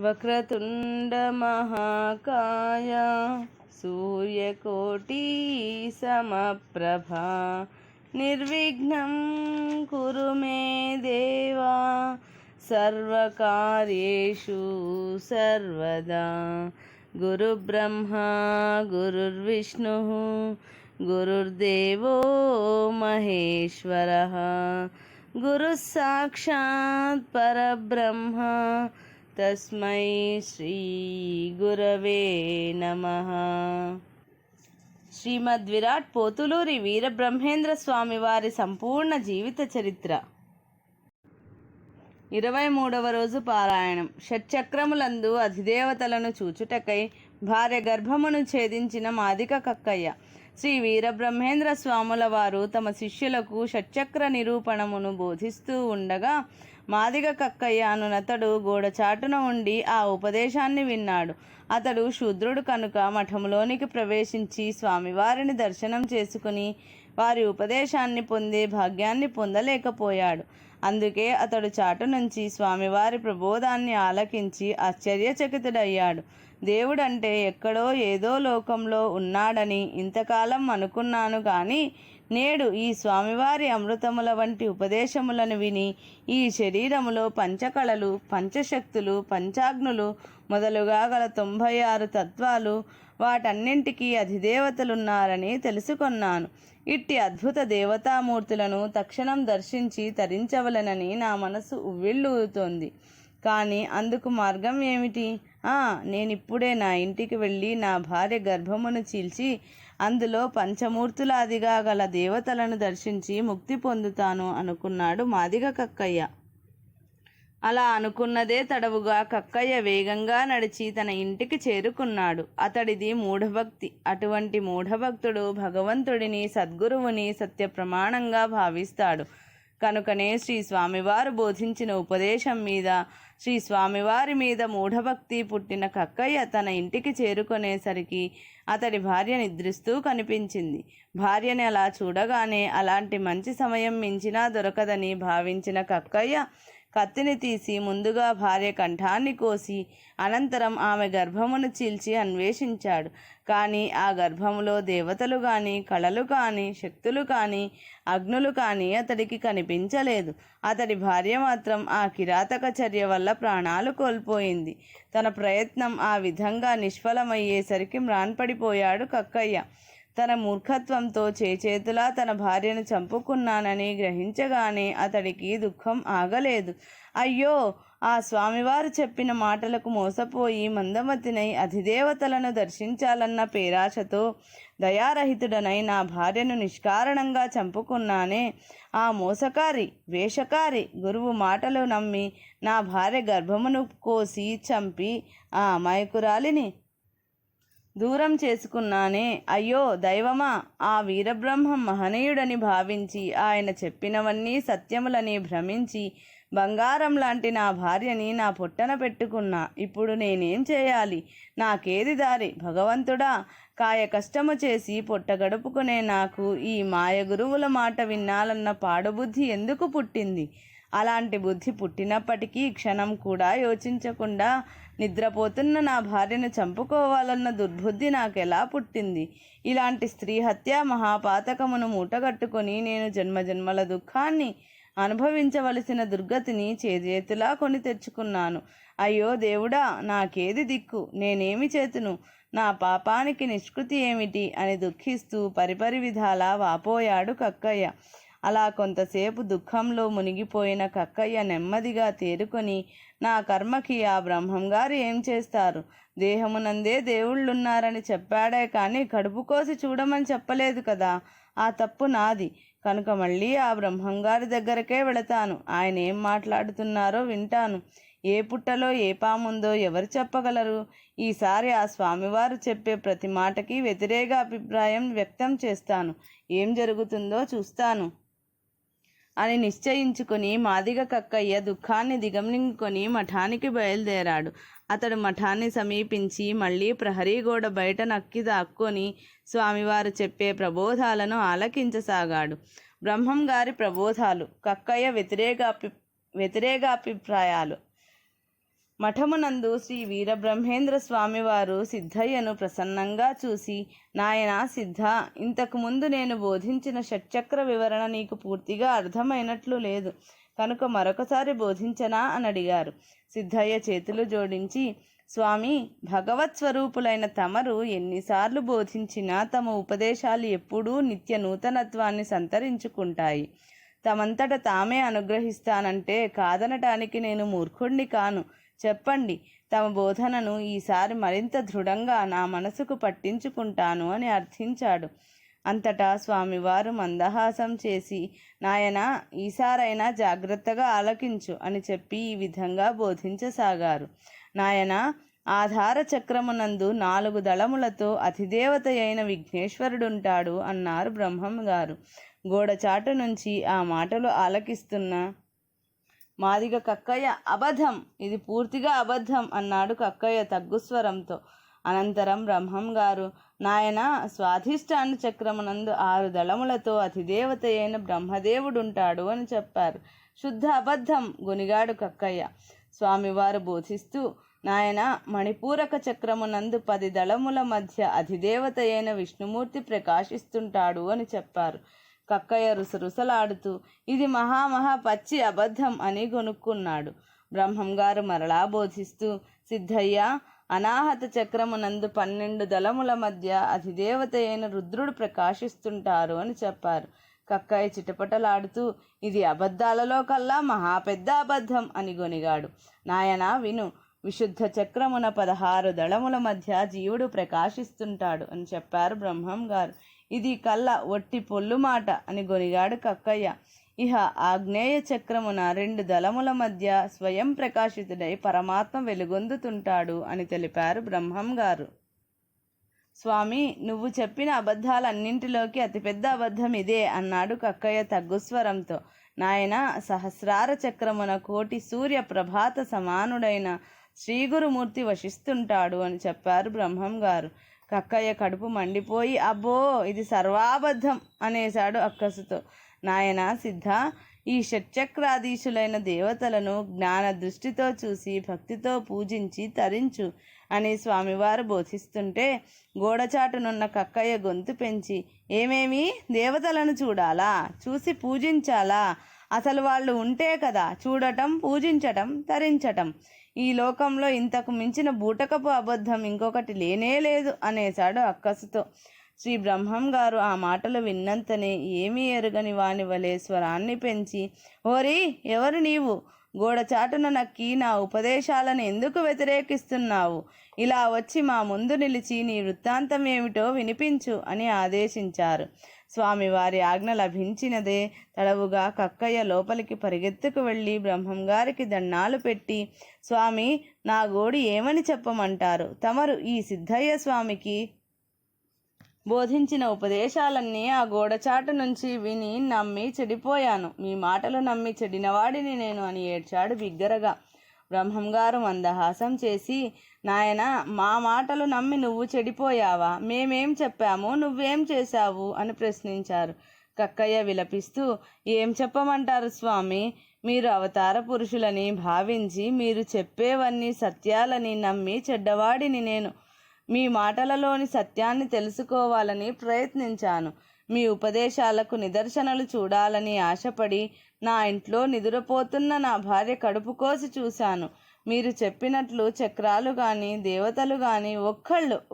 వక్రతుండ మహాకాయ సూర్యకోటి సమప్రభా నిర్విఘ్నం కురు మే దేవా సర్వకార్యేషు సర్వదా. గురుబ్రహ్మా గురుర్విష్ణు గురుర్దేవో మహేశ్వరః గురుః సాక్షాత్ పరబ్రహ్మ తస్మై శ్రీ గురవే నమః. శ్రీమద్ విరాట్ పోతులూరి వీరబ్రహ్మేంద్ర స్వామి వారి సంపూర్ణ జీవిత చరిత్ర. 23వ రోజు పారాయణం. షట్చక్రములందు అధిదేవతలను చూచుటకై భార్య గర్భమును ఛేదించిన మాదిగ కక్కయ్య. శ్రీ వీరబ్రహ్మేంద్ర స్వాముల వారు తమ శిష్యులకు షట్చక్ర నిరూపణమును బోధిస్తూ ఉండగా మాదిగ కక్కయ్య అనునతడు గోడచాటున ఉండి ఆ ఉపదేశాన్ని విన్నాడు. అతడు శూద్రుడు కనుక మఠములోనికి ప్రవేశించి స్వామివారిని దర్శనం చేసుకుని వారి ఉపదేశాన్ని పొందే భాగ్యాన్ని పొందలేకపోయాడు. అందుకే అతడు చాటు నుంచి స్వామివారి ప్రబోధాన్ని ఆలకించి ఆశ్చర్యచకితుడయ్యాడు. దేవుడంటే ఎక్కడో ఏదో లోకంలో ఉన్నాడని ఇంతకాలం అనుకున్నాను కానీ నేడు ఈ స్వామివారి అమృతముల వంటి ఉపదేశములను విని ఈ శరీరములో పంచకళలు, పంచశక్తులు, పంచాగ్నులు మొదలుగా గల 96 తత్వాలు, వాటన్నింటికీ అధిదేవతలున్నారని తెలుసుకొన్నాను. ఇట్టి అద్భుత దేవతామూర్తులను తక్షణం దర్శించి తరించవలనని నా మనసు ఉవ్విళ్ళూరుతోంది. కానీ అందుకు మార్గం ఏమిటి? నేనిప్పుడే నా ఇంటికి వెళ్ళి నా భార్య గర్భమును చీల్చి అందులో పంచమూర్తులాదిగా గల దేవతలను దర్శించి ముక్తి పొందుతాను అనుకున్నాడు మాదిగ కక్కయ్య. అలా అనుకున్నదే తడవుగా కక్కయ్య వేగంగా నడిచి తన ఇంటికి చేరుకున్నాడు. అతడిది మూఢభక్తి. అటువంటి మూఢభక్తుడు భగవంతుడిని, సద్గురువుని సత్య ప్రమాణంగా భావిస్తాడు. కనుకనే శ్రీ స్వామివారు బోధించిన ఉపదేశం మీద, శ్రీ స్వామివారి మీద మూఢభక్తి పుట్టిన కక్కయ్య తన ఇంటికి చేరుకునేసరికి అతడి భార్య నిద్రిస్తూ కనిపించింది. భార్యని అలా చూడగానే అలాంటి మంచి సమయం మించినా దొరకదని భావించిన కక్కయ్య కత్తిని తీసి ముందుగా భార్య కంఠాన్ని కోసి అనంతరం ఆమె గర్భమును చీల్చి అన్వేషించాడు. కానీ ఆ గర్భములో దేవతలు కానీ, కళలు కానీ, శక్తులు కానీ, అగ్నులు కానీ అతడికి కనిపించలేదు. అతడి భార్య మాత్రం ఆ కిరాతక చర్య వల్ల ప్రాణాలు కోల్పోయింది. తన ప్రయత్నం ఆ విధంగా నిష్ఫలమయ్యేసరికి మ్రాన్పడిపోయాడు కక్కయ్య. తన మూర్ఖత్వంతో చేతులా తన భార్యను చంపుకున్నానని గ్రహించగానే అతడికి దుఃఖం ఆగలేదు. అయ్యో, ఆ స్వామివారు చెప్పిన మాటలకు మోసపోయి మందమతినై అధిదేవతలను దర్శించాలన్న పేరాశతో దయారహితుడనై నా భార్యను నిష్కారణంగా చంపుకున్నానే. ఆ మోసకారి, వేషకారి గురువు మాటలు నమ్మి నా భార్య గర్భమును కోసి చంపి ఆ అమాయకురాలిని దూరం చేసుకున్నానే. అయ్యో దైవమా, ఆ వీరబ్రహ్మం మహనీయుడని భావించి ఆయన చెప్పినవన్నీ సత్యములని భ్రమించి బంగారం లాంటి నా భార్యని నా పొట్టన పెట్టుకున్నా. ఇప్పుడు నేనేం చేయాలి? నాకేది దారి? భగవంతుడా, కాయ కష్టము చేసి పొట్ట గడుపుకునే నాకు ఈ మాయ గురువుల మాట వినాలన్న పాడుబుద్ధి ఎందుకు పుట్టింది? అలాంటి బుద్ధి పుట్టినప్పటికీ క్షణం కూడా యోచించకుండా నిద్రపోతున్న నా భార్యను చంపుకోవాలన్న దుర్బుద్ధి నాకెలా పుట్టింది? ఇలాంటి స్త్రీ హత్య మహాపాతకమును మూటగట్టుకొని నేను జన్మజన్మల దుఃఖాన్ని అనుభవించవలసిన దుర్గతిని చేతులా కొని తెచ్చుకున్నాను. అయ్యో దేవుడా, నాకేది దిక్కు? నేనేమి చేతును? నా పాపానికి నిష్కృతి ఏమిటి అని దుఃఖిస్తూ పరిపరి విధాలా వాపోయాడు కక్కయ్య. అలా కొంతసేపు దుఃఖంలో మునిగిపోయిన కక్కయ్య నెమ్మదిగా తేరుకొని, నా కర్మకి ఆ బ్రహ్మంగారు ఏం చేస్తారు? దేహమునందే దేవుళ్ళున్నారని చెప్పాడే కానీ కడుపు కోసి చూడమని చెప్పలేదు కదా. ఆ తప్పు నాది. కనుక మళ్ళీ ఆ బ్రహ్మంగారి దగ్గరకే వెళతాను. ఆయన ఏం మాట్లాడుతున్నారో వింటాను. ఏ పుట్టలో ఏ పాముందో ఎవరు చెప్పగలరు? ఈసారి ఆ స్వామివారు చెప్పే ప్రతి మాటకి వ్యతిరేక అభిప్రాయం వ్యక్తం చేస్తాను. ఏం జరుగుతుందో చూస్తాను అని నిశ్చయించుకుని మాదిగ కక్కయ్య దుఃఖాన్ని దిగమింగుకొని మఠానికి బయలుదేరాడు. అతడు మఠాన్ని సమీపించి మళ్ళీ ప్రహరీ గోడ బయట నక్కి దాక్కొని స్వామివారు చెప్పే ప్రబోధాలను ఆలకించసాగాడు. బ్రహ్మం గారి ప్రబోధాలు, కక్కయ్య వ్యతిరేక అభిప్రాయాలు. మఠమునందు శ్రీ వీరబ్రహ్మేంద్ర స్వామివారు సిద్ధయ్యను ప్రసన్నంగా చూసి, నాయనా సిద్ధ, ఇంతకుముందు నేను బోధించిన షట్చక్ర వివరణ నీకు పూర్తిగా అర్థమైనట్లు లేదు, కనుక మరొకసారి బోధించనా అని అడిగారు. సిద్ధయ్య చేతులు జోడించి, స్వామి, భగవత్ స్వరూపులైన తమరు ఎన్నిసార్లు బోధించినా తమ ఉపదేశాలు ఎప్పుడూ నిత్య నూతనత్వాన్ని సంతరించుకుంటాయి. తమంతట తామే అనుగ్రహిస్తానంటే కాదనటానికి నేను మూర్ఖుణ్ణి కాను. చెప్పండి, తమ బోధనను ఈసారి మరింత దృఢంగా నా మనసుకు పట్టించుకుంటాను అని అర్థించాడు. అంతటా స్వామివారు మందహాసం చేసి, నాయనా, ఈసారైనా జాగ్రత్తగా ఆలకించు అని చెప్పి ఈ విధంగా బోధించసాగారు. నాయనా, ఆధార చక్రమునందు 4 దళములతో అధిదేవత అయిన విఘ్నేశ్వరుడుంటాడు అన్నారు బ్రహ్మం గారు. గోడచాటు నుంచి ఆ మాటలు ఆలకిస్తున్న మాదిగ కక్కయ్య, అబద్ధం, ఇది పూర్తిగా అబద్ధం అన్నాడు కక్కయ్య తగ్గుస్వరంతో. అనంతరం బ్రహ్మం గారు, నాయన, స్వాధిష్టాన చక్రమునందు 6 దళములతో అధిదేవత అయిన బ్రహ్మదేవుడుంటాడు అని చెప్పారు. శుద్ధ అబద్ధం, గొనిగాడు కక్కయ్య. స్వామివారు బోధిస్తూ, నాయన, మణిపూరక చక్రమునందు 10 దళముల మధ్య అధిదేవత అయిన విష్ణుమూర్తి ప్రకాశిస్తుంటాడు అని చెప్పారు. కక్కయ్య రుసరుసలాడుతూ, ఇది మహా పచ్చి అబద్ధం అని గొనుక్కున్నాడు. బ్రహ్మంగారు మరలా బోధిస్తూ, సిద్ధయ్య, అనాహత చక్రమునందు 12 దళముల మధ్య అధిదేవత అయిన రుద్రుడు ప్రకాశిస్తుంటారు అని చెప్పారు. కక్కయ్య చిటపటలాడుతూ, ఇది అబద్ధాలలో కల్లా పెద్ద అబద్ధం అని గొనిగాడు. నాయనా విను, విశుద్ధ చక్రమున 16 దళముల మధ్య జీవుడు ప్రకాశిస్తుంటాడు అని చెప్పారు బ్రహ్మం గారు. ఇది కళ్ళ ఒట్టి పొల్లు మాట అని గొనిగాడు కక్కయ్య. ఇహ ఆగ్నేయ చక్రమున 2 దళముల మధ్య స్వయం ప్రకాశితుడై పరమాత్మ వెలుగొందుతుంటాడు అని తెలిపారు బ్రహ్మం గారు. స్వామి, నువ్వు చెప్పిన అబద్ధాలన్నింటిలోకి అతిపెద్ద అబద్ధం ఇదే అన్నాడు కక్కయ్య తగ్గుస్వరంతో. నాయన, సహస్రార చక్రమున 1,000,000 సూర్య ప్రభాత సమానుడైన శ్రీగురుమూర్తి వశిస్తుంటాడు అని చెప్పారు బ్రహ్మం గారు. కక్కయ్య కడుపు మండిపోయి, అబ్బో, ఇది సర్వాబద్ధం అనేశాడు అక్కసుతో. నాయనా సిద్ధ, ఈ షట్చక్రాధీశులైన దేవతలను జ్ఞాన దృష్టితో చూసి భక్తితో పూజించి తరించు అని స్వామివారు బోధిస్తుంటే, గోడచాటునున్న కక్కయ్య గొంతు పెంచి, ఏమేమి దేవతలను చూడాలా, చూసి పూజించాలా, అసలు వాళ్ళు ఉంటే కదా చూడటం, పూజించటం, తరించటం. ఈ లోకంలో ఇంతకు మించిన బూటకపు అబద్ధం ఇంకొకటి లేనే లేదు అనేశాడు అక్కసుతో. శ్రీ బ్రహ్మం గారు ఆ మాటలు విన్నంతనే ఏమీ ఎరుగని వాని వలె స్వరాన్ని పెంచి, ఓరి, ఎవరు నీవు? గోడచాటున నక్కి నా ఉపదేశాలను ఎందుకు వ్యతిరేకిస్తున్నావు? ఇలా వచ్చి మా ముందు నిలిచి నీ వృత్తాంతం ఏమిటో వినిపించు అని ఆదేశించారు. స్వామివారి ఆజ్ఞ లభించినదే తడవుగా కక్కయ్య లోపలికి పరిగెత్తుకు వెళ్ళి బ్రహ్మంగారికి దండాలు పెట్టి, స్వామి, నా గోడి ఏమని చెప్పమంటారు? తమరు ఈ సిద్ధయ్య స్వామికి బోధించిన ఉపదేశాలన్నీ ఆ గోడచాటు నుంచి విని నమ్మి చెడిపోయాను. మీ మాటలు నమ్మి చెడినవాడిని నేను అని ఏడ్చాడు బిగ్గరగా. బ్రహ్మంగారు మందహాసం చేసి, నాయన, మా మాటలు నమ్మి నువ్వు చెడిపోయావా? మేమేం చెప్పాము, నువ్వేం చేశావు అని ప్రశ్నించారు. కక్కయ్య విలపిస్తూ, ఏం చెప్పమంటారు స్వామి? మీరు అవతార పురుషులని భావించి మీరు చెప్పేవన్నీ సత్యాలని నమ్మి చెడ్డవాడిని నేను. మీ మాటలలోని సత్యాన్ని తెలుసుకోవాలని ప్రయత్నించాను. మీ ఉపదేశాలకు నిదర్శనలు చూడాలని ఆశపడి నా ఇంట్లో నిదురపోతున్న నా భార్య కడుపు కోసి చూశాను. మీరు చెప్పినట్లు చక్రాలు కానీ దేవతలు కానీ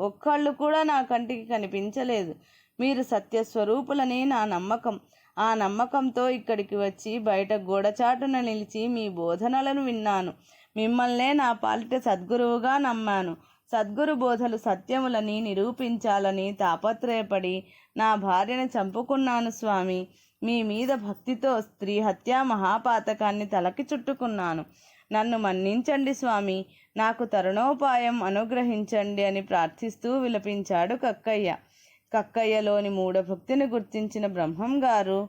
ఒక్కళ్ళు కూడా నా కంటికి కనిపించలేదు. మీరు సత్యస్వరూపులని నా నమ్మకం. ఆ నమ్మకంతో ఇక్కడికి వచ్చి బయట గోడచాటున నిలిచి మీ బోధనలను విన్నాను. మిమ్మల్నే నా పాలిట సద్గురువుగా నమ్మాను. సద్గురు బోధలు సత్యములని నిరూపించాలని తాపత్రయపడి నా భార్యను చంపుకున్నాను స్వామి. మీ మీద భక్తితో స్త్రీ హత్యా మహాపాతకాన్ని తలకి చుట్టుకున్నాను. నన్ను మన్నించండి స్వామి, నాకు తరుణోపాయం అనుగ్రహించండి అని ప్రార్థిస్తూ విలపించాడు కక్కయ్య. కక్కయ్యలోని మూఢభక్తిని గుర్తించిన బ్రహ్మం గారు,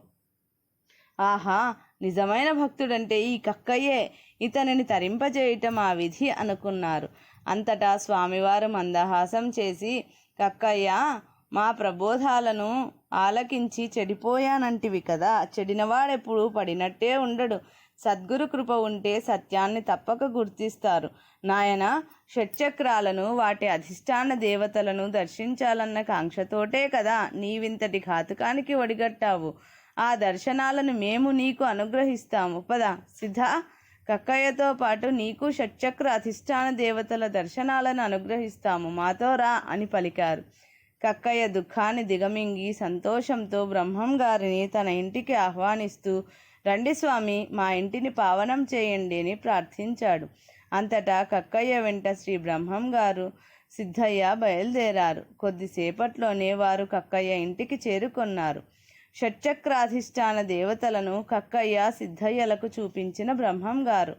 ఆహా, నిజమైన భక్తుడంటే ఈ కక్కయ్యే, ఇతనిని తరింపజేయటం ఆ విధి అనుకున్నారు. అంతటా స్వామివారు మందహాసం చేసి, కక్కయ్య, మా ప్రబోధాలను ఆలకించి చెడిపోయానంటివి కదా, చెడినవాడెప్పుడు పడినట్టే ఉండడు. సద్గురు కృప ఉంటే సత్యాన్ని తప్పక గుర్తిస్తారు. నాయన, షట్చక్రాలను, వాటి అధిష్టాన దేవతలను దర్శించాలన్న కాంక్షతోటే కదా నీవింతటి ఘాతుకానికి ఒడిగట్టావు. ఆ దర్శనాలను మేము నీకు అనుగ్రహిస్తాము. పద సిద్ధ, కక్కయ్యతో పాటు నీకు షట్చక్ర అధిష్టాన దేవతల దర్శనాలను అనుగ్రహిస్తాము, మాతో రా అని పలికారు. కక్కయ్య దుఃఖాన్ని దిగమింగి సంతోషంతో బ్రహ్మం గారిని తన ఇంటికి ఆహ్వానిస్తూ, రండి స్వామి, మా ఇంటిని పావనం చేయండి అని ప్రార్థించాడు. అంతటా కక్కయ్య వెంట శ్రీ బ్రహ్మం గారు, సిద్ధయ్య బయలుదేరారు. కొద్దిసేపట్లోనే వారు కక్కయ్య ఇంటికి చేరుకొన్నారు. షట్చక్రాధిష్టాన దేవతలను కక్కయ్య, సిద్ధయ్యలకు చూపించిన బ్రహ్మం గారు.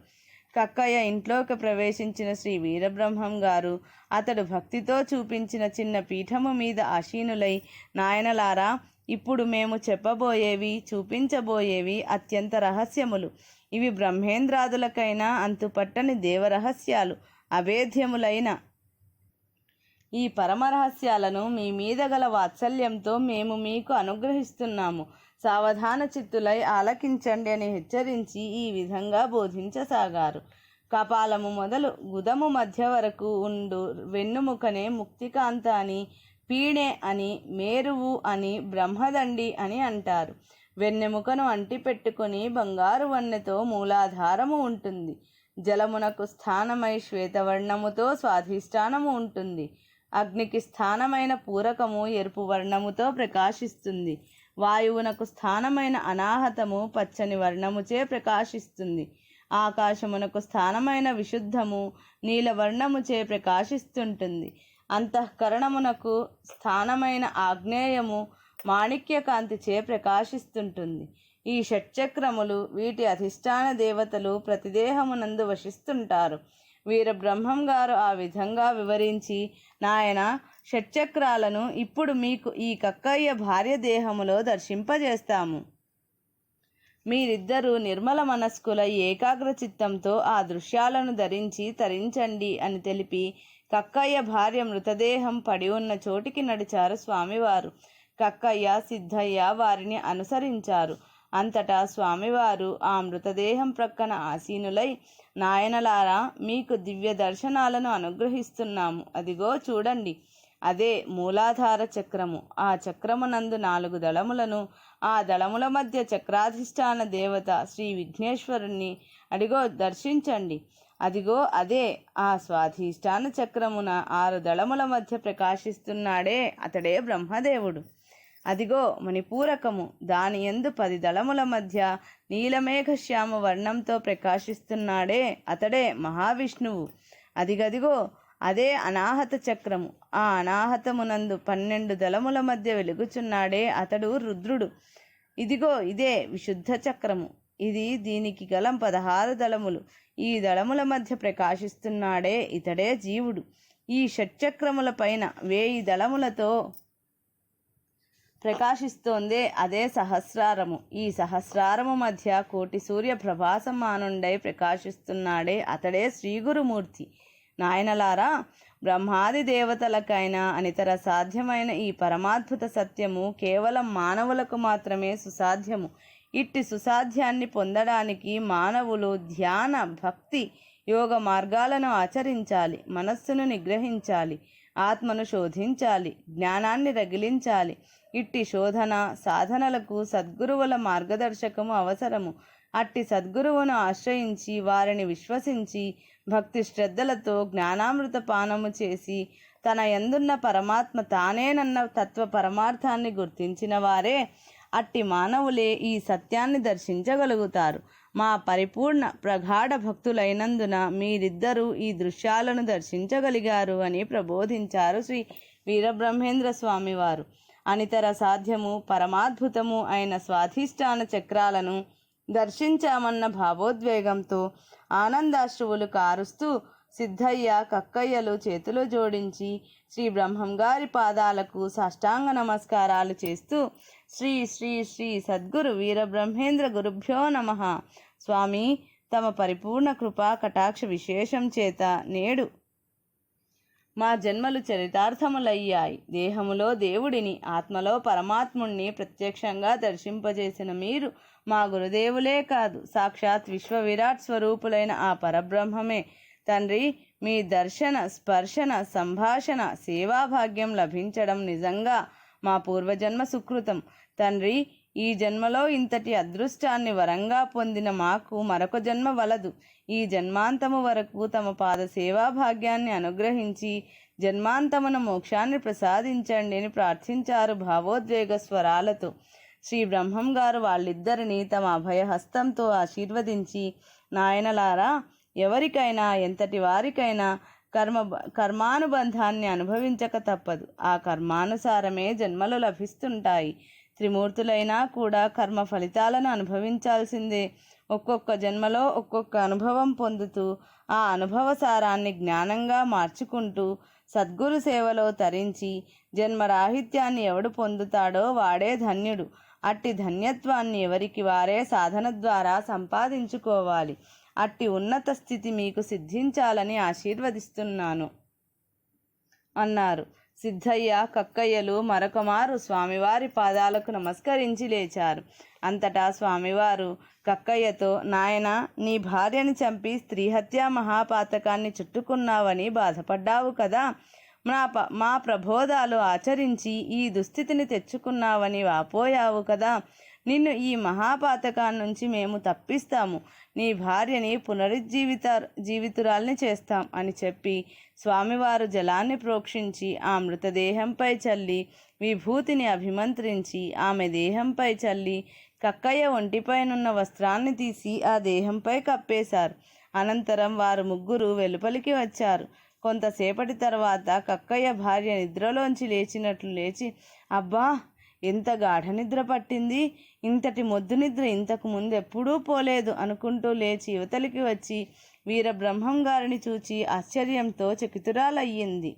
కక్కయ్య ఇంట్లోకి ప్రవేశించిన శ్రీ వీరబ్రహ్మం గారు అతడు భక్తితో చూపించిన చిన్న పీఠము మీద ఆసీనులై, నాయనలారా, ఇప్పుడు మేము చెప్పబోయేవి, చూపించబోయేవి అత్యంత రహస్యములు. ఇవి బ్రహ్మేంద్రాదులకైనా అంతుపట్టని దేవరహస్యాలు. అభేద్యములైన ఈ పరమరహస్యాలను మీ మీద గల వాత్సల్యంతో మేము మీకు అనుగ్రహిస్తున్నాము. సావధాన చిత్తులై ఆలకించండి అని హెచ్చరించి ఈ విధంగా బోధించసాగారు. కపాలము మొదలు గుదము మధ్య వరకు ఉండు వెన్నుముకనే ముక్తికాంత అని, పీణె అని, మేరువు అని, బ్రహ్మదండి అని అంటారు. వెన్నెముకను అంటిపెట్టుకొని బంగారు వన్నెతో మూలాధారము ఉంటుంది. జలమునకు స్థానమై శ్వేతవర్ణముతో స్వాధిష్టానము ఉంటుంది. అగ్నికి స్థానమైన పూరకము ఎరుపు వర్ణముతో ప్రకాశిస్తుంది. వాయువునకు స్థానమైన అనాహతము పచ్చని వర్ణముచే ప్రకాశిస్తుంది. ఆకాశమునకు స్థానమైన విశుద్ధము నీలవర్ణముచే ప్రకాశిస్తుంటుంది. అంతఃకరణమునకు స్థానమైన ఆగ్నేయము మాణిక్యకాంతిచే ప్రకాశిస్తుంటుంది. ఈ షట్చక్రములు, వీటి అధిష్టాన దేవతలు ప్రతిదేహమునందు వసిస్తుంటారు. వీరబ్రహ్మం గారు ఆ విధంగా వివరించి, నాయన, షట్చక్రాలను ఇప్పుడు మీకు ఈ కక్కయ్య భార్య దేహములో దర్శింపజేస్తాము. మీరిద్దరూ నిర్మల మనస్కుల ఏకాగ్ర చిత్తంతో ఆ దృశ్యాలను ధరించి తరించండి అని తెలిపి కక్కయ్య భార్య మృతదేహం పడి ఉన్న చోటికి నడిచారు స్వామివారు. కక్కయ్య, సిద్ధయ్య వారిని అనుసరించారు. అంతటా స్వామివారు ఆ మృతదేహం ప్రక్కన ఆసీనులై, నాయనలారా, మీకు దివ్య దర్శనాలను అనుగ్రహిస్తున్నాము. అదిగో చూడండి, అదే మూలాధార చక్రము. ఆ చక్రమునందు 4 దళములను, ఆ దళముల మధ్య చక్రాధిష్టాన దేవత శ్రీ విఘ్నేశ్వరుణ్ణి అడిగో దర్శించండి. అదిగో అదే ఆ స్వాధిష్టాన చక్రమున 6 దళముల మధ్య ప్రకాశిస్తున్నాడే, అతడే బ్రహ్మదేవుడు. అదిగో మణిపూరకము, దాని యందు 10 దళముల మధ్య నీలమేఘశ్యామ వర్ణంతో ప్రకాశిస్తున్నాడే, అతడే మహావిష్ణువు. అదిగదిగో అదే అనాహత చక్రము. ఆ అనాహతమునందు 12 దళముల మధ్య వెలుగుచున్నాడే, అతడు రుద్రుడు. ఇదిగో ఇదే విశుద్ధ చక్రము. ఇది దీనికి గల 16 దళములు. ఈ దళముల మధ్య ప్రకాశిస్తున్నాడే, ఇతడే జీవుడు. ఈ షట్చక్రముల పైన 1000 దళములతో ప్రకాశిస్తోందే, అదే సహస్రారము. ఈ సహస్రారము మధ్య 1,000,000 సూర్య ప్రభాసమానుండై ప్రకాశిస్తున్నాడే, అతడే శ్రీగురుమూర్తి. నాయనలారా, బ్రహ్మాది దేవతలకైనా అనితర సాధ్యమైన ఈ పరమాద్భుత సత్యము కేవలం మానవులకు మాత్రమే సుసాధ్యము. ఇట్టి సుసాధ్యాన్ని పొందడానికి మానవులు ధ్యాన, భక్తి, యోగ మార్గాలను ఆచరించాలి. మనస్సును నిగ్రహించాలి. ఆత్మను శోధించాలి. జ్ఞానాన్ని రగిలించాలి. ఇట్టి శోధన, సాధనలకు సద్గురువుల మార్గదర్శకము అవసరము. అట్టి సద్గురువును ఆశ్రయించి వారిని విశ్వసించి భక్తి శ్రద్ధలతో జ్ఞానామృత పానము చేసి తన యందున్న పరమాత్మ తానేనన్న తత్వ పరమార్థాన్ని గుర్తించిన వారే, అట్టి మానవులే ఈ సత్యాన్ని దర్శించగలుగుతారు. మా పరిపూర్ణ ప్రగాఢ భక్తులైనందున మీరిద్దరూ ఈ దృశ్యాలను దర్శించగలిగారు అని ప్రబోధించారు శ్రీ వీరబ్రహ్మేంద్ర స్వామివారు. అనితర సాధ్యము, పరమాద్భుతము అయిన స్వాధిష్టాన చక్రాలను దర్శించామన్న భావోద్వేగంతో ఆనందాశ్రువులు కారుస్తూ సిద్ధయ్య, కక్కయ్యలు చేతులు జోడించి శ్రీ బ్రహ్మం గారి పాదాలకు సాష్టాంగ నమస్కారాలు చేస్తూ, శ్రీ శ్రీ శ్రీ సద్గురు వీరబ్రహ్మేంద్ర గురుభ్యో నమః. స్వామి తమ పరిపూర్ణ కృపా కటాక్ష విశేషం చేత నేడు మా జన్మలు చరితార్థములయ్యాయి. దేహములో దేవుడిని, ఆత్మలో పరమాత్ముణ్ణి ప్రత్యక్షంగా దర్శింపజేసిన మీరు మా గురుదేవులే కాదు, సాక్షాత్ విశ్వ విరాట్ స్వరూపులైన ఆ పరబ్రహ్మమే. తండ్రి, మీ దర్శన, స్పర్శన, సంభాషణ, సేవాభాగ్యం లభించడం నిజంగా మా పూర్వజన్మ సుకృతం. తండ్రి, ఈ జన్మలో ఇంతటి అదృష్టాన్ని వరంగా పొందిన మాకు మరొక జన్మ వలదు. ఈ జన్మాంతము వరకు తమ పాద సేవాభాగ్యాన్ని అనుగ్రహించి జన్మాంతమున మోక్షాన్ని ప్రసాదించండి అని ప్రార్థించారు భావోద్వేగ స్వరాలతో. శ్రీ బ్రహ్మం గారు వాళ్ళిద్దరినీ తమ అభయహస్తంతో ఆశీర్వదించి, నాయనలారా, ఎవరికైనా ఎంతటి వారికైనా కర్మానుబంధాన్ని అనుభవించక తప్పదు. ఆ కర్మానుసారమే జన్మలు లభిస్తుంటాయి. త్రిమూర్తులైనా కూడా కర్మ ఫలితాలను అనుభవించాల్సిందే. ఒక్కొక్క జన్మలో ఒక్కొక్క అనుభవం పొందుతూ ఆ అనుభవ సారాన్ని జ్ఞానంగా మార్చుకుంటూ సద్గురు సేవలో తరించి జన్మరాహిత్యాన్ని ఎవడు పొందుతాడో వాడే ధన్యుడు. అట్టి ధన్యత్వాన్ని ఎవరికి వారే సాధన ద్వారా సంపాదించుకోవాలి. అట్టి ఉన్నత స్థితి మీకు సిద్ధించాలని ఆశీర్వదిస్తున్నాను అన్నారు. సిద్ధయ్య, కక్కయ్యలు మరొకమారు స్వామివారి పాదాలకు నమస్కరించి లేచారు. అంతటా స్వామివారు కక్కయ్యతో, నాయనా, నీ భార్యని చంపి స్త్రీహత్యా మహాపాతకాన్ని చుట్టుకున్నావని బాధపడ్డావు కదా, మా ప్రబోధాలు ఆచరించి ఈ దుస్థితిని తెచ్చుకున్నావని వాపోయావు కదా. నిన్ను ఈ మహాపాతకాన్నించి మేము తప్పిస్తాము. నీ భార్యని జీవితురాల్ని చేస్తాం అని చెప్పి స్వామివారు జలాన్ని ప్రోక్షించి ఆ మృతదేహంపై చల్లి విభూతిని అభిమంత్రించి ఆమె దేహంపై చల్లి కక్కయ్య ఒంటిపైనున్న వస్త్రాన్ని తీసి ఆ దేహంపై కప్పేశారు. అనంతరం వారు ముగ్గురు వెలుపలికి వచ్చారు. కొంతసేపటి తర్వాత కక్కయ్య భార్య నిద్రలోంచి లేచినట్లు లేచి, అబ్బా, ఎంత గాఢ నిద్ర పట్టింది, ఇంతటి మొద్దు నిద్ర ఇంతకు ముందు ఎప్పుడూ పోలేదు అనుకుంటూ లేచి యువతలికి వచ్చి వీరబ్రహ్మం గారిని చూచి ఆశ్చర్యంతో చకితురాలయ్యింది.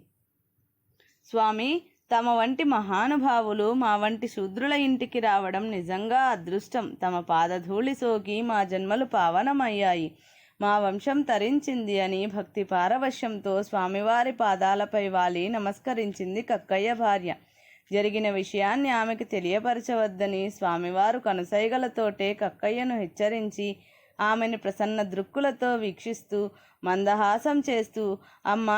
స్వామి, తమ వంటి మహానుభావులు మా వంటి శూద్రుల ఇంటికి రావడం నిజంగా అదృష్టం. తమ పాదధూళి సోకి మా జన్మలు పావనమయ్యాయి, మా వంశం తరించింది అని భక్తి పారవశ్యంతో స్వామివారి పాదాలపై వాలి నమస్కరించింది కక్కయ్య భార్య. జరిగిన విషయాన్ని ఆమెకు తెలియపరచవద్దని స్వామివారు కనుసైగలతోటే కక్కయ్యను హెచ్చరించి ఆమెను ప్రసన్న దృక్కులతో వీక్షిస్తూ మందహాసం చేస్తూ, అమ్మ,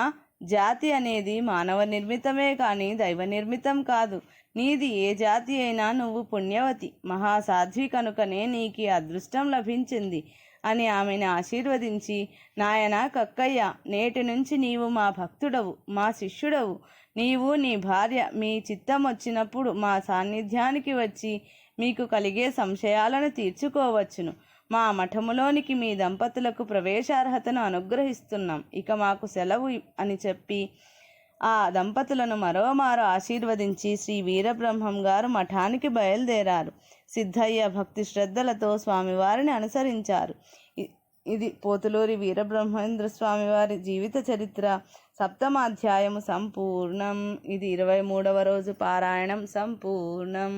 జాతి అనేది మానవ నిర్మితమే కానీ దైవ నిర్మితం కాదు. నీది ఏ జాతి అయినా నువ్వు పుణ్యవతి, మహాసాధ్వి కనుకనే నీకు అదృష్టం లభించింది అని ఆమెను ఆశీర్వదించి, నాయనా కక్కయ్య, నేటి నుంచి నీవు మా భక్తుడవు, మా శిష్యుడవు. నీవు నీ భార్య మీ చిత్తం వచ్చినప్పుడు మా సాన్నిధ్యానికి వచ్చి మీకు కలిగే సంశయాలను తీర్చుకోవచ్చును. మా మఠములోనికి మీ దంపతులకు ప్రవేశార్హతను అనుగ్రహిస్తున్నాం. ఇక మాకు సెలవు అని చెప్పి ఆ దంపతులను మరోమారు ఆశీర్వదించి శ్రీ వీరబ్రహ్మం గారు మఠానికి బయలుదేరారు. సిద్ధయ్య భక్తి శ్రద్ధలతో స్వామివారిని అనుసరించారు. ఇది పోతులూరి వీరబ్రహ్మేంద్ర స్వామివారి జీవిత చరిత్ర 7వ అధ్యాయము సంపూర్ణం. ఇది 23వ రోజు పారాయణం సంపూర్ణం.